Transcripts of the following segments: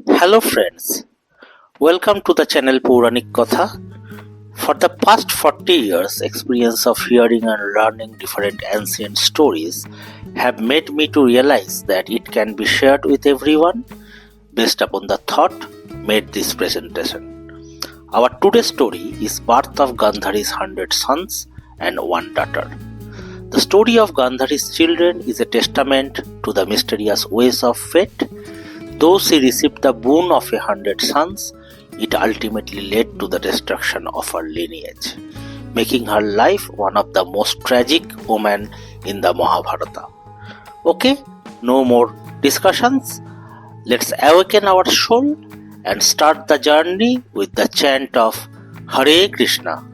Hello friends, welcome to the channel Puranik Katha. For the past 40 years, experience of hearing and learning different ancient stories have made me to realize that it can be shared with everyone based upon the thought made this presentation. Our today's story is birth of Gandhari's 100 sons and one daughter. The story of Gandhari's children is a testament to the mysterious ways of fate. Though she received the boon of 100 sons, it ultimately led to the destruction of her lineage, making her life one of the most tragic women in the Mahabharata. Okay, no more discussions. Let's awaken our soul and start the journey with the chant of Hare Krishna.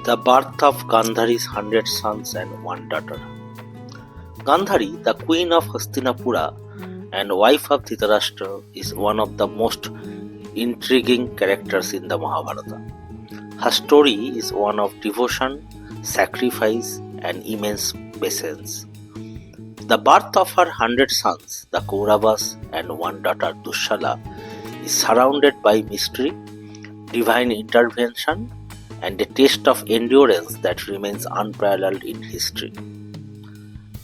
The birth of Gandhari's 100 sons and one daughter. Gandhari, the queen of Hastinapura and wife of Dhritarashtra, is one of the most intriguing characters in the Mahabharata. Her story is one of devotion, sacrifice, and immense patience. The birth of her 100 sons, the Kauravas, and one daughter, Dushala, is surrounded by mystery, divine intervention, and a test of endurance that remains unparalleled in history.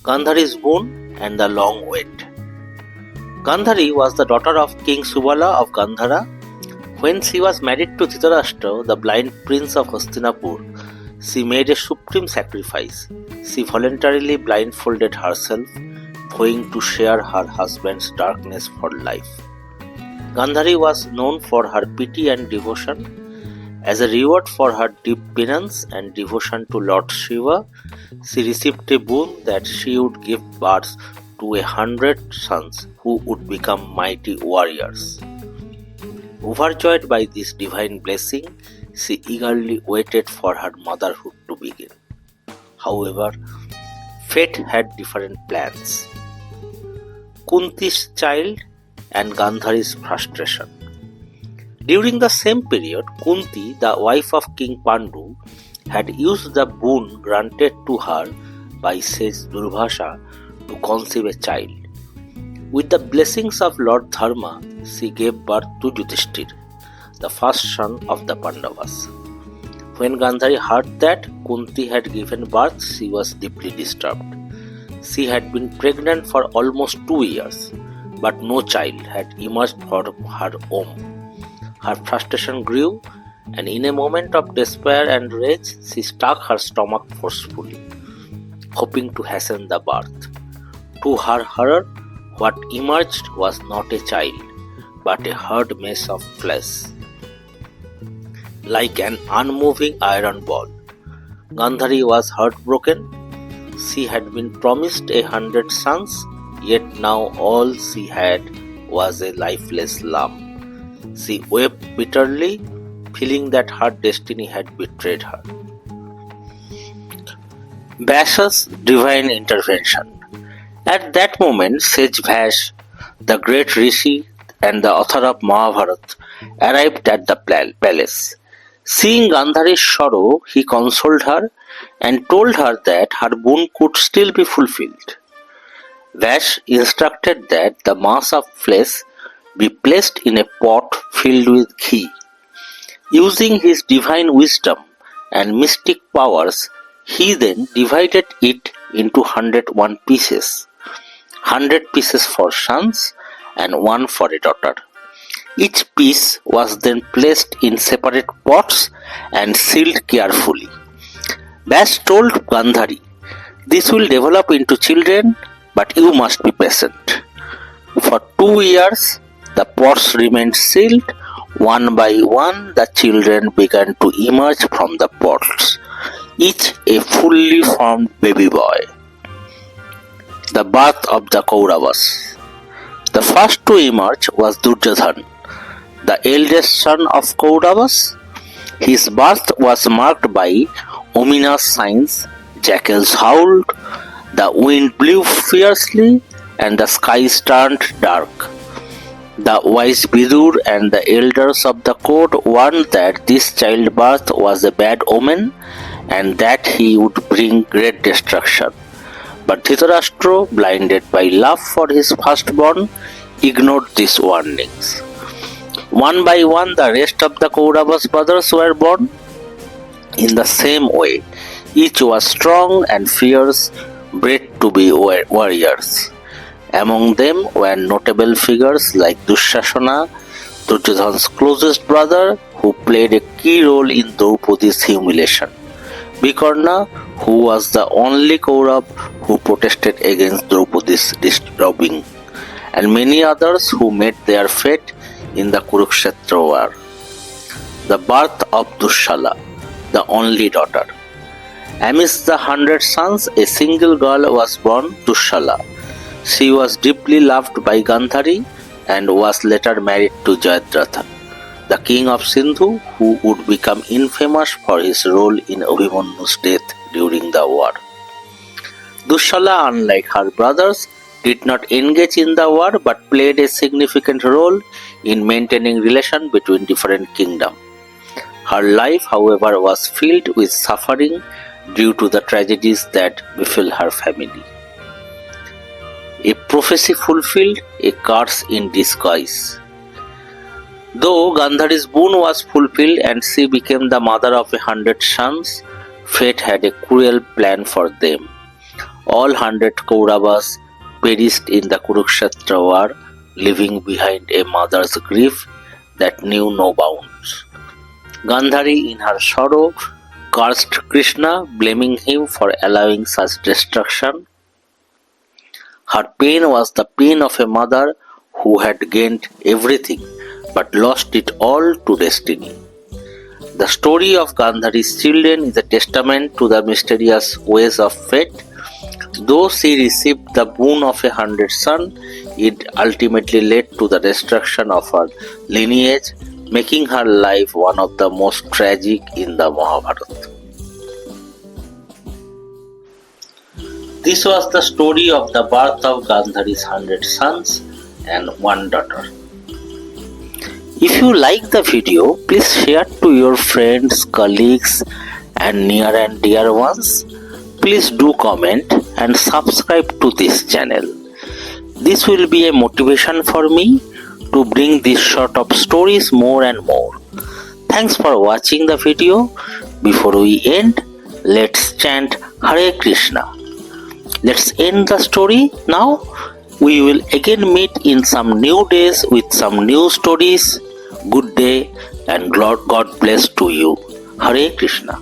Gandhari's boon and the long wait. Gandhari was the daughter of King Subala of Gandhara. When she was married to Dhritarashtra, the blind prince of Hastinapur, she made a supreme sacrifice. She voluntarily blindfolded herself, vowing to share her husband's darkness for life. Gandhari was known for her piety and devotion. As a reward for her deep penance and devotion to Lord Shiva, she received a boon that she would give birth to 100 sons who would become mighty warriors. Overjoyed by this divine blessing, she eagerly waited for her motherhood to begin. However, fate had different plans. Kunti's child and Gandhari's frustration. During the same period, Kunti, the wife of King Pandu, had used the boon granted to her by sage Durvasa to conceive a child. With the blessings of Lord Dharma, she gave birth to Yudhishthir, the first son of the Pandavas. When Gandhari heard that Kunti had given birth, she was deeply disturbed. She had been pregnant for almost 2 years, but no child had emerged from her womb. Her frustration grew, and in a moment of despair and rage, she struck her stomach forcefully, hoping to hasten the birth. To her horror, what emerged was not a child, but a hard mass of flesh, like an unmoving iron ball. Gandhari was heartbroken. She had been promised 100 sons, yet now all she had was a lifeless lump. She wept bitterly, feeling that her destiny had betrayed her. Vyasa's divine intervention. At that moment, Sage Vyash, the great rishi and the author of Mahabharata, arrived at the palace. Seeing Gandhari's sorrow, he consoled her and told her that her boon could still be fulfilled. Vyash instructed that the mass of flesh be placed in a pot filled with ghee. Using his divine wisdom and mystic powers, he then divided it into 101 pieces, 100 pieces for sons and one for a daughter. Each piece was then placed in separate pots and sealed carefully. Vyash told Gandhari, "This will develop into children, but you must be patient." For 2 years, the pots remained sealed. One by one, the children began to emerge from the pots, each a fully formed baby boy. The birth of the Kauravas. The first to emerge was Duryodhana, the eldest son of Kauravas. His birth was marked by ominous signs. Jackals howled, the wind blew fiercely, and the skies turned dark. The wise Vidur and the elders of the court warned that this childbirth was a bad omen and that he would bring great destruction. But Dhritarashtra, blinded by love for his firstborn, ignored these warnings. One by one, the rest of the Kauravas brothers were born. In the same way, each was strong and fierce, bred to be warriors. Among them were notable figures like Dushasana, Duryodhana's closest brother, who played a key role in Draupadi's humiliation, Vikarna, who was the only Kaurav who protested against Draupadi's disturbing, and many others who met their fate in the Kurukshetra war. The birth of Dushala, the only daughter. Amidst the 100 sons, a single girl was born, Dushala. She was deeply loved by Gandhari and was later married to Jayadratha, the king of Sindhu, who would become infamous for his role in Abhimanyu's death during the war. Dushala, unlike her brothers, did not engage in the war but played a significant role in maintaining relations between different kingdoms. Her life, however, was filled with suffering due to the tragedies that befell her family. A prophecy fulfilled, a curse in disguise. Though Gandhari's boon was fulfilled and she became the mother of 100 sons, fate had a cruel plan for them. All 100 Kauravas perished in the Kurukshetra war, leaving behind a mother's grief that knew no bounds. Gandhari, in her sorrow, cursed Krishna, blaming him for allowing such destruction. Her pain was the pain of a mother who had gained everything but lost it all to destiny. The story of Gandhari's children is a testament to the mysterious ways of fate. Though she received the boon of 100 sons, it ultimately led to the destruction of her lineage, making her life one of the most tragic in the Mahabharata. This was the story of the birth of Gandhari's 100 sons and one daughter. If you like the video, please share to your friends, colleagues, and near and dear ones. Please do comment and subscribe to this channel. This will be a motivation for me to bring these sort of stories more and more. Thanks for watching the video. Before we end, let's chant Hare Krishna. Let's end the story now. We will again meet in some new days with some new stories. Good day and God bless to you. Hare Krishna.